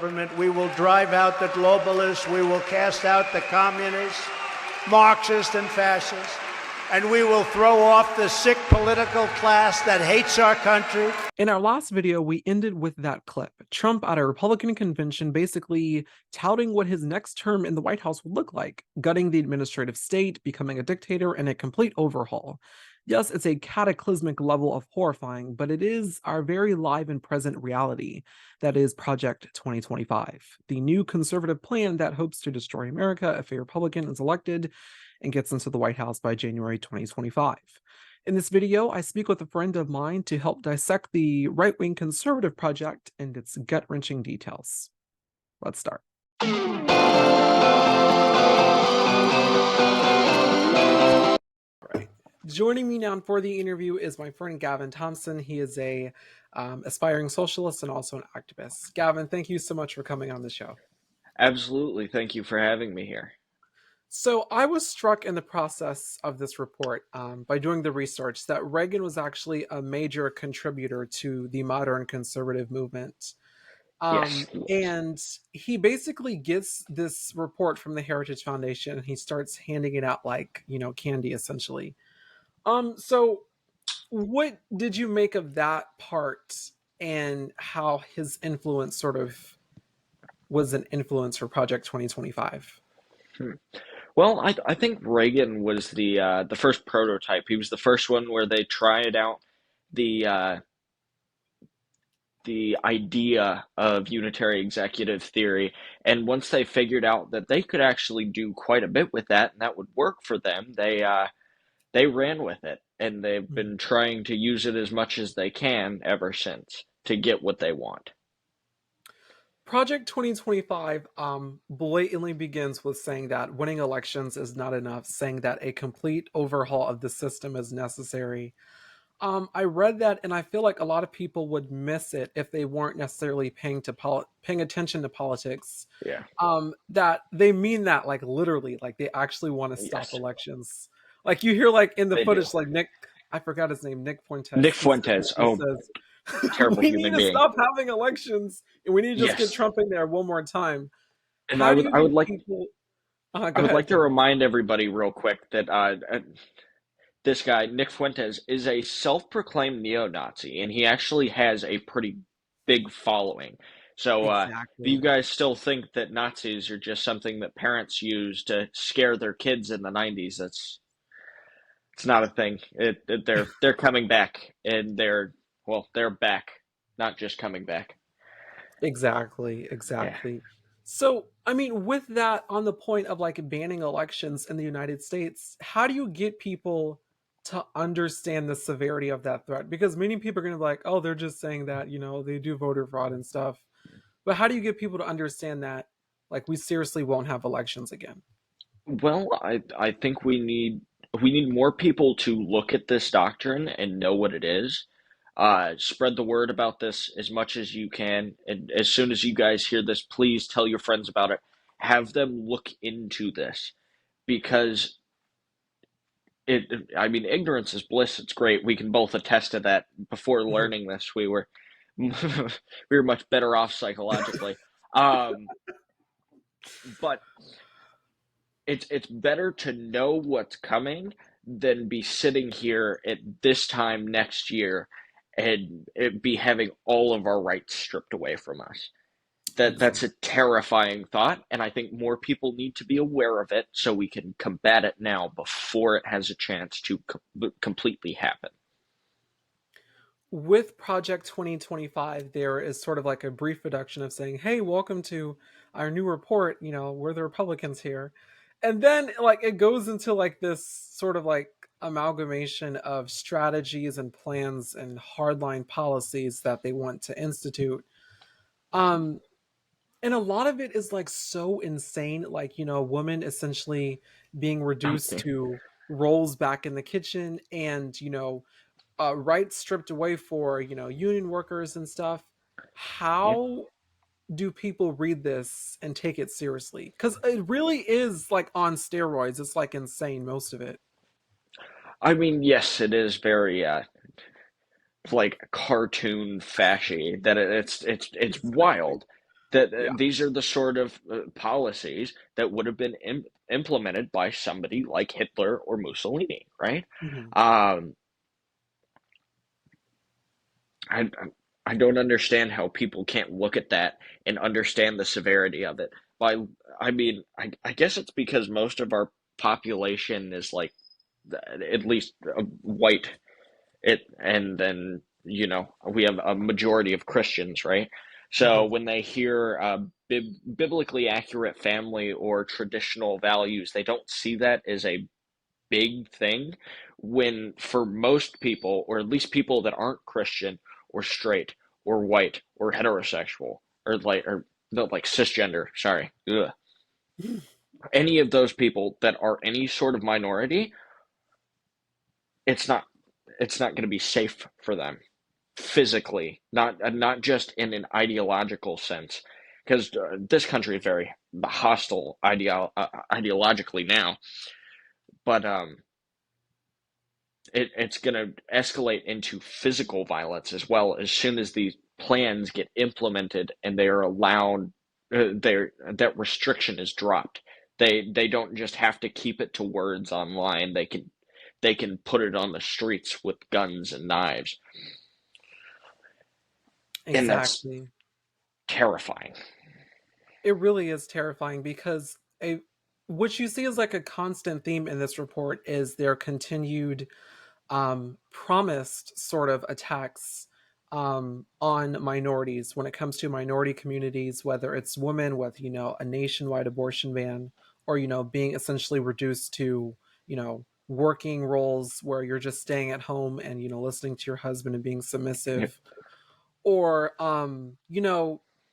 government. We will drive out the globalists. We will cast out the communists, Marxists, and fascists. And we will throw off the sick political class that hates our country. In our last video, we ended with that clip. Trump at a Republican convention basically touting what his next term in the White House would look like, gutting the administrative state, becoming a dictator, and a complete overhaul. Yes, it's a cataclysmic level of horrifying, but it is our very live and present reality. That is Project 2025, the new conservative plan that hopes to destroy America if a Republican is elected and gets into the White House by January 2025. In this video, I speak with a friend of mine to help dissect the right-wing conservative project and its gut-wrenching details. Let's start. Joining me now for the interview is my friend Gavin Thompson. He is a aspiring socialist and also an activist. Gavin, thank you so much for coming on the show. Absolutely. Thank you for having me here. So I was struck in the process of this report by doing the research that Reagan was actually a major contributor to the modern conservative movement. Yes. And he basically gets this report from the Heritage Foundation and he starts handing it out like, candy essentially. So what did you make of that part and how his influence sort of was an influence for Project 2025? Well, I think Reagan was the first prototype. He was the first one where they tried out the idea of unitary executive theory, and once they figured out that they could actually do quite a bit with that, and that would work for them, they ran with it, and they've been trying to use it as much as they can ever since to get what they want. Project 2025 blatantly begins with saying that winning elections is not enough, saying that a complete overhaul of the system is necessary. I read that, and I feel like a lot of people would miss it if they weren't necessarily paying attention to politics. Yeah. That they mean that like literally, like they actually want to stop Yes. elections. Like you hear like in the They footage, do. like I forgot his name, Nick Fuentes. Nick Fuentes. He says, terrible we human need to being. stop having elections, and we need to just get Yes. Trump in there one more time. And How I do would you like people? I Go would ahead. like to remind everybody real quick that this guy, Nick Fuentes, is a self-proclaimed neo-Nazi, and he actually has a pretty big following. So if Exactly. you guys still think that Nazis are just something that parents use to scare their kids in the 90s, it's not a thing. They're coming back, and they're back, not just coming back. Exactly. Yeah. So, I mean, with that on the point of like banning elections in the United States, how do you get people to understand the severity of that threat? Because many people are going to be like, oh, they're just saying that, they do voter fraud and stuff. But how do you get people to understand that, like, we seriously won't have elections again? Well, I think we need more people to look at this doctrine and know what it is. Spread the word about this as much as you can, and as soon as you guys hear this, please tell your friends about it. Have them look into this because I mean, ignorance is bliss. It's great. We can both attest to that. Before learning this, we were we were much better off psychologically. But it's better to know what's coming than be sitting here at this time next year and be having all of our rights stripped away from us. That's a terrifying thought, and I think more people need to be aware of it so we can combat it now before it has a chance to completely happen. With Project 2025, there is sort of like a brief introduction of saying, hey, welcome to our new report, we're the Republicans here. And then like it goes into like this sort of like amalgamation of strategies and plans and hardline policies that they want to institute. And a lot of it is like so insane, like, a woman essentially being reduced to roles back in the kitchen and, rights stripped away for, union workers and stuff. How do people read this and take it seriously? Because it really is like on steroids. It's like insane, most of it. I mean, yes, it is very like cartoon fashy that it's wild. That Yeah. these are the sort of policies that would have been implemented by somebody like Hitler or Mussolini, right? Mhm. Um, I I don't understand how people can't look at that and understand the severity of it. By I mean, I guess it's because most of our population is like at least white. And then we have a majority of Christians, right? So Mhm. when they hear biblically accurate family or traditional values, they don't see that as a big thing. When for most people, or at least people that aren't Christian or straight or white or heterosexual or no, like cisgender, sorry, ugh, any of those people that are any sort of minority, it's not it's not going to be safe for them physically, not just in an ideological sense, because this country is very hostile ideologically now, but it's going to escalate into physical violence as well as soon as these plans get implemented and they are allowed. That restriction is dropped. They don't just have to keep it to words online. They can put it on the streets with guns and knives, and that's Exactly. terrifying. It really is terrifying because what you see is like a constant theme in this report is their continued promised sort of attacks on minorities when it comes to minority communities, whether it's women with a nationwide abortion ban, or being essentially reduced to working roles where you're just staying at home and listening to your husband and being Y- submissive, or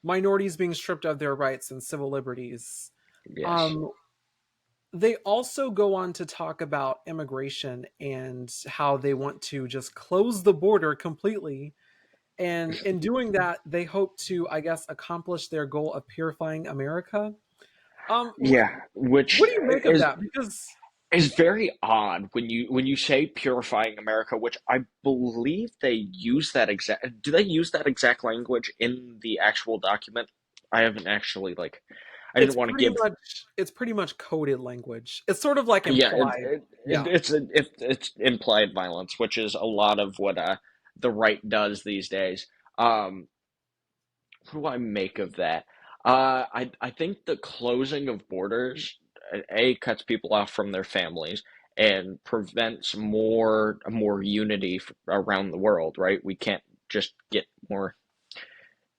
minorities being stripped of their rights and civil liberties. Yes. um they also go on to talk about immigration and how they want to just close the border completely. And in doing that, they hope to, I guess, accomplish their goal of purifying America. Yeah, which What do you make of is that? Because is very odd when you say purifying America, which I believe they use that exact. Do they use that exact language in the actual document? I haven't actually I it's didn't want to pretty give. much it's pretty much coded language. It's sort of like Yeah, implied. Yeah. it's implied violence, which is a lot of what the right does these days. Um, What do I make of that? I think the closing of borders cuts people off from their families and prevents more unity around the world. Right? We can't just get more.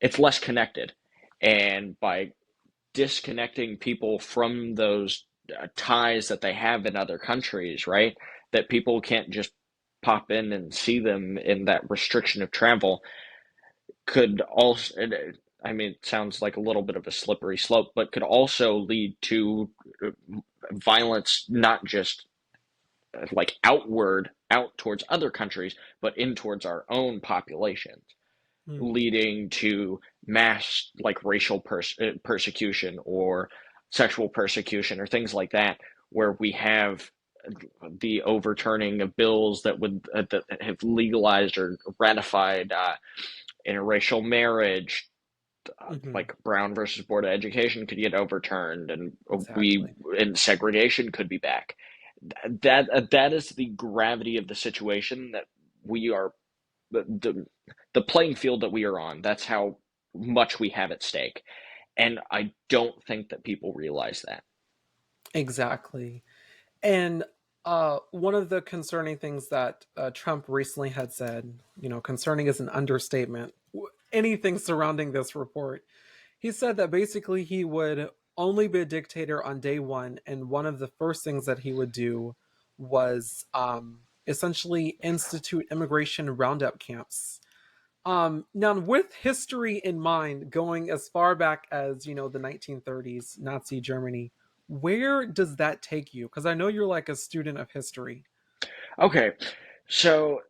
It's less connected, and by disconnecting people from those ties that they have in other countries, right? That people can't just pop in and see them in that restriction of travel could also, I mean, it sounds like a little bit of a slippery slope, but could also lead to uh, violence, not just out towards other countries, but in towards our own populations, Hmm. leading to mass racial persecution or sexual persecution or things like that, where we have the overturning of bills that have legalized or ratified interracial marriage, Hmm. like Brown versus Board of Education could get overturned, and we Exactly. and segregation could be back. That is the gravity of the situation that we are the the playing field that we are on. That's how much we have at stake, and I don't think that people realize that. Exactly. And one of the concerning things that Trump recently had said, concerning is an understatement, anything surrounding this report, he said that basically he would only be a dictator on day one. And one of the first things that he would do was essentially institute immigration roundup camps. Now, with history in mind, going as far back as the 1930s, Nazi Germany, where does that take you? Because I know you're like a student of history. Okay, so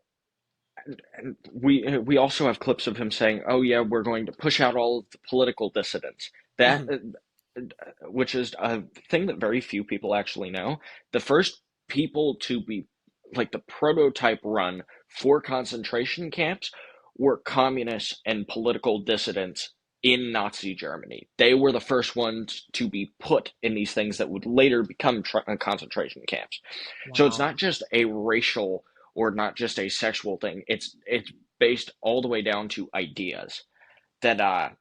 we also have clips of him saying, "Oh yeah, we're going to push out all of the political dissidents." That Mhm. which is a thing that very few people actually know. The first people to be the prototype run for concentration camps were communists and political dissidents in Nazi Germany. They were the first ones to be put in these things that would later become concentration camps. So it's Wow. not just a racial or not just a sexual thing. It's based all the way down to ideas that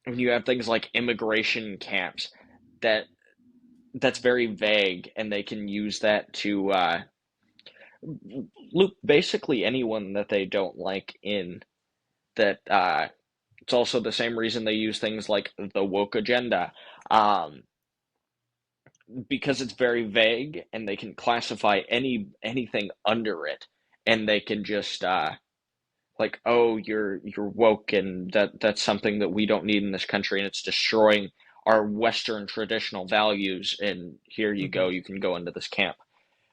when you have things like immigration camps that that's very vague, and they can use that to loop basically anyone that they don't like in. That it's also the same reason they use things like the woke agenda, um, because it's very vague, and they can classify anything under it, and they can just like, oh, you're woke, and that's something that we don't need in this country, and it's destroying our Western traditional values. And here you go, Hmm. you can go into this camp,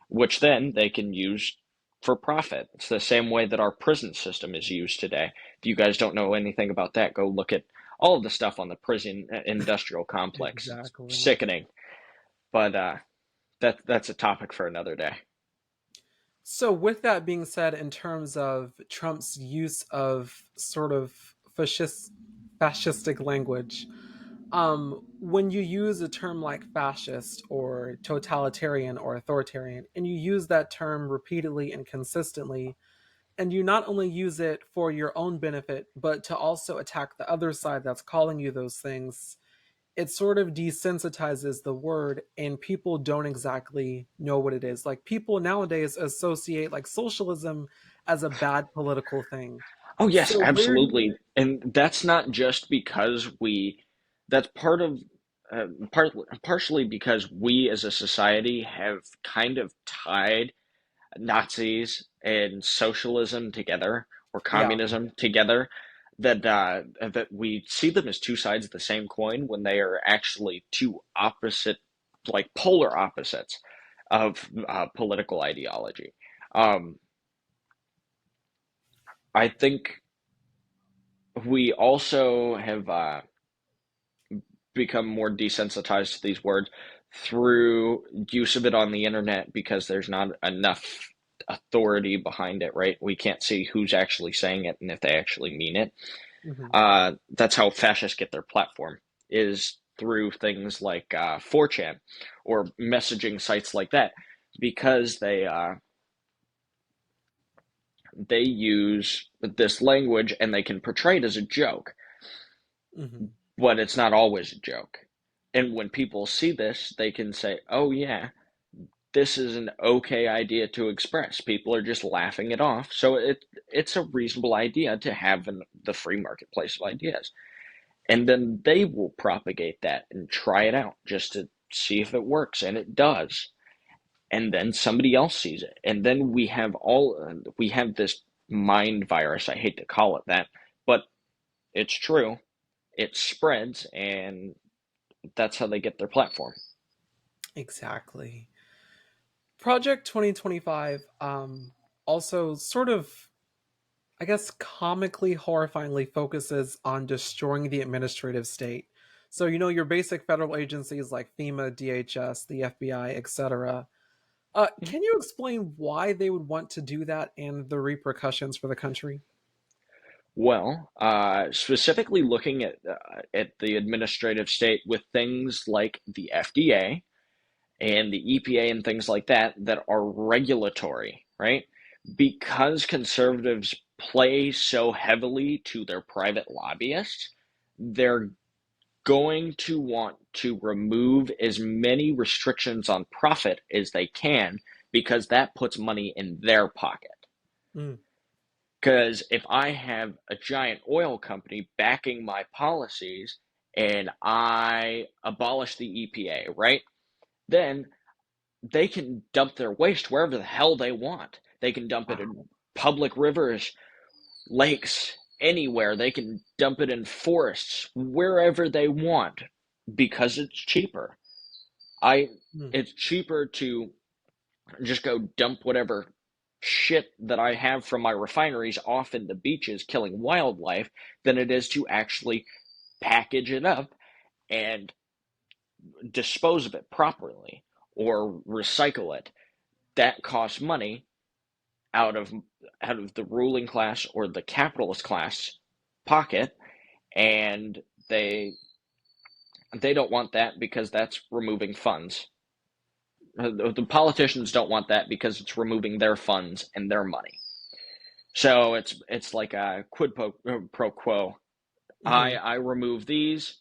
which then they can use for profit. It's the same way that our prison system is used today. If you guys don't know anything about that, go look at all of the stuff on the prison industrial complex. It's Exactly. sickening, but that's a topic for another day. So, with that being said, in terms of Trump's use of sort of fascistic language, when you use a term like fascist or totalitarian or authoritarian, and you use that term repeatedly and consistently, and you not only use it for your own benefit, but to also attack the other side that's calling you those things, it sort of desensitizes the word, and people don't exactly know what it is. Like, people nowadays associate like socialism as a bad political thing. Oh yes, So where do you absolutely, and that's not just because we. That's part of partially because we as a society have kind of tied Nazis and socialism together, or yeah. communism together, that we see them as two sides of the same coin when they are actually two opposite, like polar opposites of political ideology. Um, I think we also have become more desensitized to these words through use of it on the internet, because there's not enough authority behind it, right? We can't see who's actually saying it and if they actually mean it. Hmm. That's how fascists get their platform, is through things like 4chan or messaging sites like that, because they use this language and they can portray it as a joke, Hmm. but it's not always a joke. And when people see this, they can say, "Oh yeah, this is an okay idea to express. People are just laughing it off, so it's a reasonable idea to have in the free marketplace of ideas." And then they will propagate that and try it out just to see if it works, and it does. And then somebody else sees it, and then we have this mind virus. I hate to call it that, but it's true. It spreads, and that's how they get their platform. Exactly. Project 2025 also sort of, I guess, comically horrifyingly focuses on destroying the administrative state. So, your basic federal agencies like FEMA, DHS, the FBI, etc. Can you explain why they would want to do that and the repercussions for the country? Well, specifically looking at the administrative state with things like the FDA and the EPA and things like that that are regulatory, right? Because conservatives play so heavily to their private lobbyists, they're going to want to remove as many restrictions on profit as they can, because that puts money in their pocket. Mm, Because if I have a giant oil company backing my policies and I abolish the EPA, right? Then they can dump their waste wherever the hell they want. They can dump it wow. in public rivers, lakes, anywhere. They can dump it in forests, wherever they want, because it's cheaper. I Mm, it's cheaper to just go dump whatever shit that I have from my refineries off into beaches killing wildlife than it is to actually package it up and dispose of it properly or recycle it. That costs money out of out of the ruling class or the capitalist class pocket, and they don't want that because that's removing funds. The politicians don't want that because it's removing their funds and their money. So it's like a quid pro quo. Hmm. I remove these,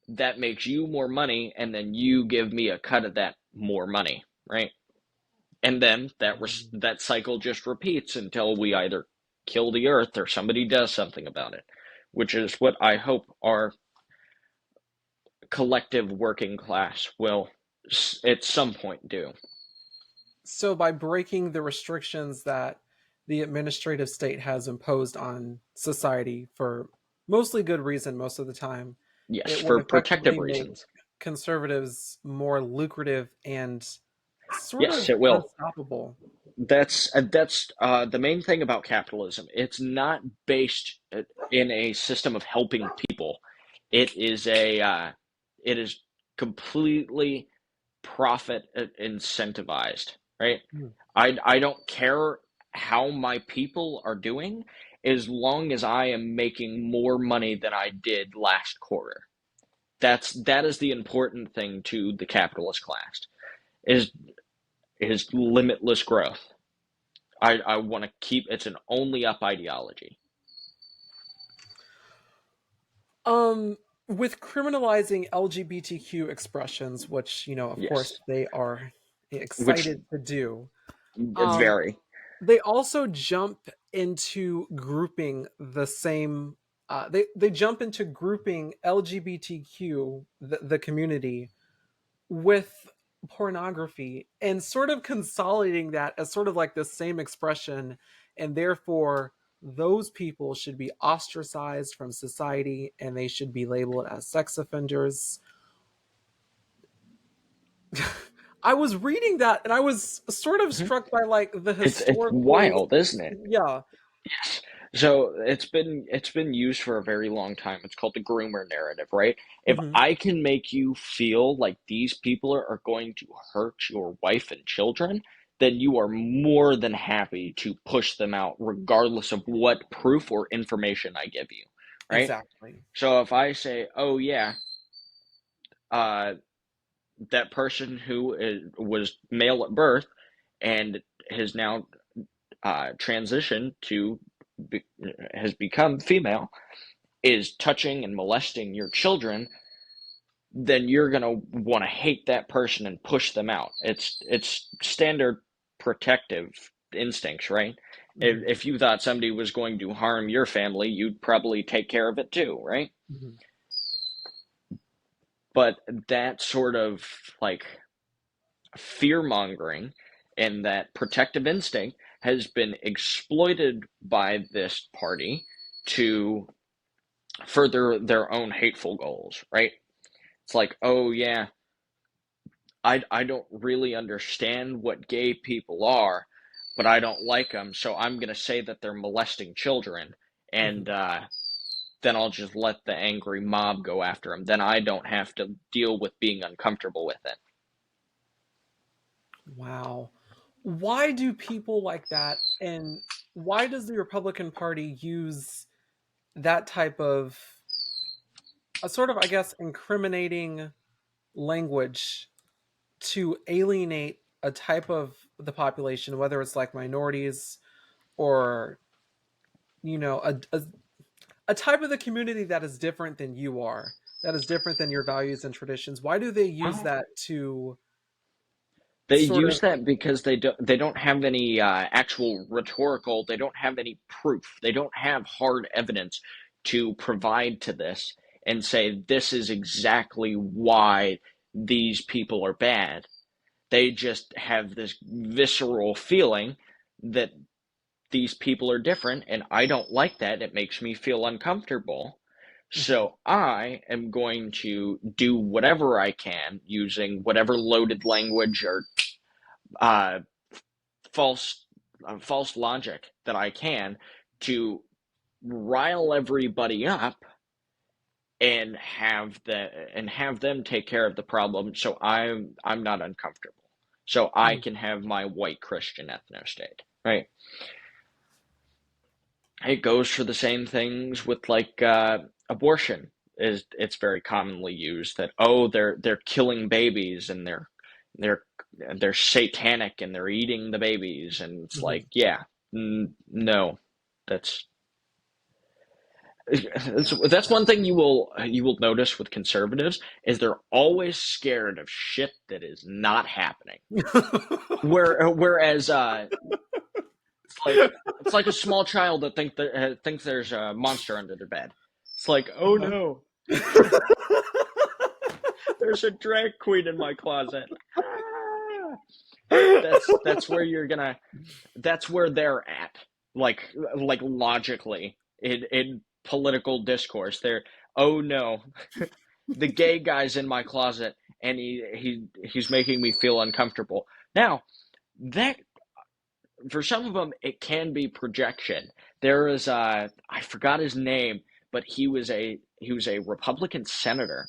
that makes you more money, and then you give me a cut of that more money, right? And then that cycle just repeats until we either kill the earth or somebody does something about it, which is what I hope our collective working class will at some point do. So by breaking the restrictions that the administrative state has imposed on society for mostly good reason most of the time, Yes, it would for protective effectively make reasons. conservatives more lucrative and sort Yes, of it will. unstoppable. That's the main thing about capitalism. It's not based in a system of helping people. It is it is completely profit incentivized, right? Hmm. I don't care how my people are doing as long as I am making more money than I did last quarter. That is the important thing to the capitalist class is is limitless growth. I want to keep it's an only up ideology. Um, with criminalizing LGBTQ expressions, which, of course, Yes, they are which excited to do, um, very. they also jump into grouping the same. They jump into grouping LGBTQ, the community, with pornography and sort of consolidating that as sort of like the same expression, and therefore those people should be ostracized from society and they should be labeled as sex offenders. I was reading that and I was sort of Mhm. struck by like the It's historical. wild, isn't it? Yeah. Yes. So it's been used for a very long time. It's called the groomer narrative, right? If Hmm. I can make you feel like these people are going to hurt your wife and children, then you are more than happy to push them out, regardless of what proof or information I give you, right? Exactly. So if I say, "Oh yeah, uh, that person who was male at birth and has now transitioned to be, has become female is touching and molesting your children, then you're going to want to hate that person and push them out. It's standard protective instincts, right? Hmm. If you thought somebody was going to harm your family, you'd probably take care of it too, right? Hmm. But that sort of like fear mongering and that protective instinct has been exploited by this party to further their own hateful goals, right? It's like, oh yeah, I don't really understand what gay people are, but I don't like them, so I'm gonna say that they're molesting children, and Hmm. then I'll just let the angry mob go after them. Then I don't have to deal with being uncomfortable with it. Wow. Why do people like that, and why does the Republican Party use that type of a sort of, I guess, incriminating language to alienate a type of the population, whether it's like minorities or, a type of the community that is different than you are, that is different than your values and traditions? Why do they use Well, that to they sort use of. that because they don't have any actual rhetorical. They don't have any proof. They don't have hard evidence to provide to this and say this is exactly why these people are bad. They just have this visceral feeling that these people are different, and I don't like that. It makes me feel uncomfortable. Mhm. So I am going to do whatever I can using whatever loaded language or uh, false false logic that I can to rile everybody up and have them take care of the problem so I'm not uncomfortable. So I Mm. can have my white Christian ethno state, right? it goes for the same things with like abortion. Is It's very commonly used that, oh, they're killing babies, and they're they're satanic, and they're eating the babies, and it's Mhm. like, yeah, no, that's that's one thing you will notice with conservatives is they're always scared of shit that is not happening. Whereas it's like a small child that thinks there's a monster under their bed. It's like, oh Uh-huh. no, there's a drag queen in my closet. Ah! That's where you're gonna. That's where they're at. Like logically in political discourse, they're, oh no, the gay guy's in my closet, and he's making me feel uncomfortable. Now that, for some of them, it can be projection. There is I forgot his name, but he was a Republican senator,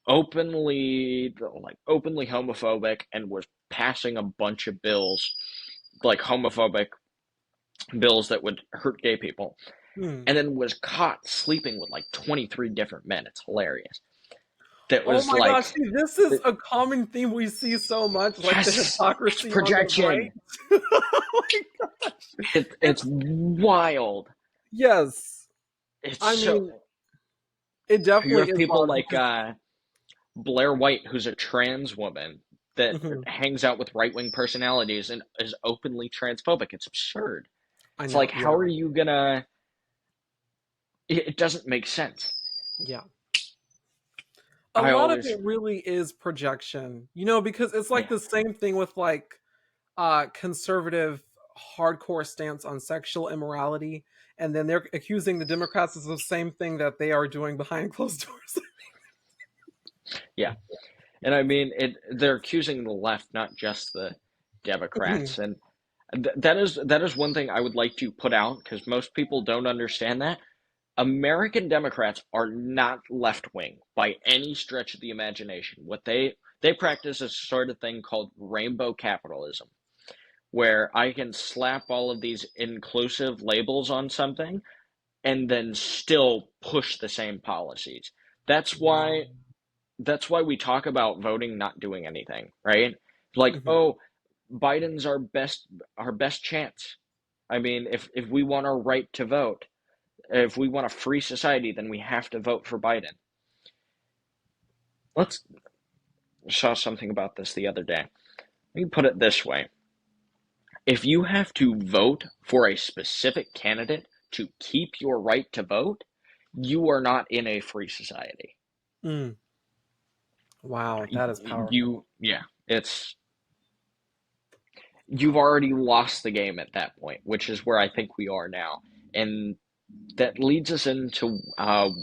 openly homophobic, and was passing a bunch of bills, like homophobic bills that would hurt gay people, Hmm. and then was caught sleeping with like 23 different men. It's hilarious. That Oh was my gosh, like, see, this is a common theme we see so much, like the yes, it's hypocrisy on the right. projection. Oh my gosh. It's wild. Yes. It's I so. mean, it You definitely have is people wild like because Blair White, who's a trans woman that Mhm. hangs out with right wing personalities and is openly transphobic. It's absurd. I It's know, like, how yeah. are you gonna? It doesn't make sense. Yeah. A I lot of always, it really is projection, because it's like yeah, the same thing with like conservative hardcore stance on sexual immorality, and then they're accusing the Democrats of the same thing that they are doing behind closed doors. yeah. And I mean, they're accusing the left, not just the Democrats. And that is one thing I would like to put out, because most people don't understand that. American Democrats are not left wing by any stretch of the imagination. What they practice is a sort of thing called rainbow capitalism, where I can slap all of these inclusive labels on something and then still push the same policies. That's Wow. why that's why we talk about voting not doing anything, right? Like, Mhm. oh, Biden's our best chance. I mean, if we want our right to vote, if we want a free society, then we have to vote for Biden. Let's saw something about this the other day. Let me put it this way. If you have to vote for a specific candidate to keep your right to vote, you are not in a free society. Mm. Wow, that is powerful. Yeah, you've already lost the game at that point, which is where I think we are now. And that leads us into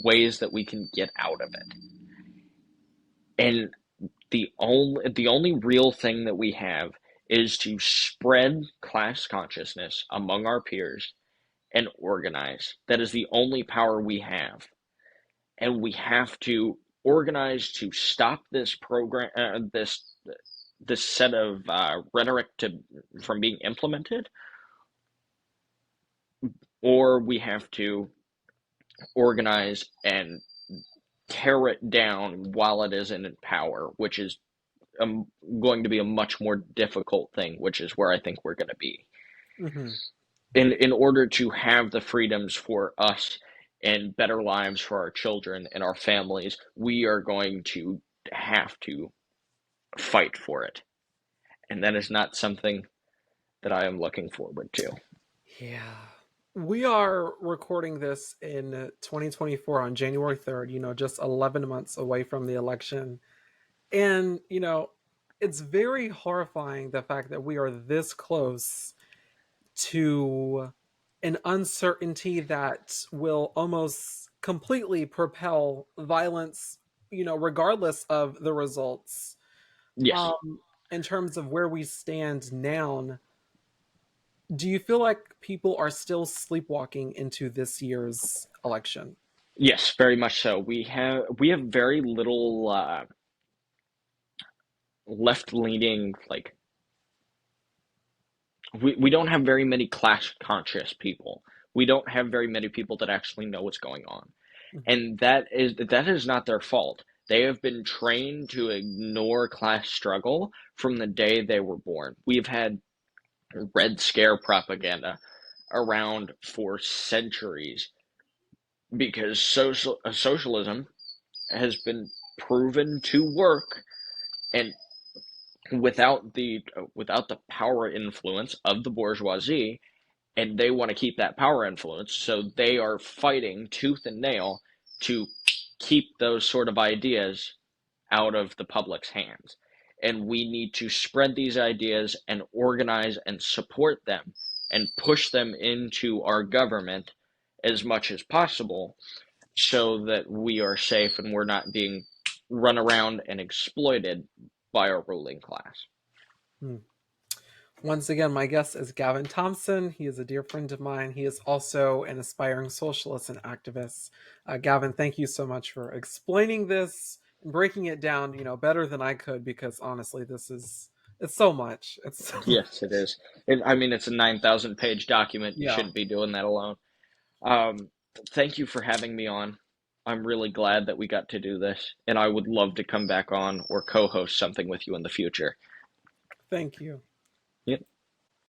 ways that we can get out of it. And the only real thing that we have is to spread class consciousness among our peers and organize. That is the only power we have. And we have to organize to stop this program, this set of rhetoric from being implemented, or we have to organize and tear it down while it is in power, which is going to be a much more difficult thing, which is where I think we're going to be. Mhm. In order to have the freedoms for us and better lives for our children and our families, we are going to have to fight for it. And that is not something that I am looking forward to. Yeah. We are recording this in 2024 on January 3rd, just 11 months away from the election. And, it's very horrifying the fact that we are this close to an uncertainty that will almost completely propel violence, regardless of the results. Yes. Um, in terms of where we stand now, do you feel like people are still sleepwalking into this year's election? Yes, very much so. We have very little left leaning, we don't have very many class conscious people. We don't have very many people that actually know what's going on. Mhm. And that is not their fault. They have been trained to ignore class struggle from the day they were born. We've had Red Scare propaganda around for centuries because socialism has been proven to work, and without the power influence of the bourgeoisie, and they want to keep that power influence, so they are fighting tooth and nail to keep those sort of ideas out of the public's hands. And we need to spread these ideas and organize and support them and push them into our government as much as possible so that we are safe and we're not being run around and exploited by our ruling class. Hmm. Once again, my guest is Gavin Thompson. He is a dear friend of mine. He is also an aspiring socialist and activist. Gavin, thank you so much for explaining this and breaking it down, better than I could, because honestly, it's so much. It's Yes, it is. I mean, it's a 9,000 page document. You yeah. shouldn't be doing that alone. Um, Thank you for having me on. I'm really glad that we got to do this, and I would love to come back on or co host something with you in the future. Thank you. Yep.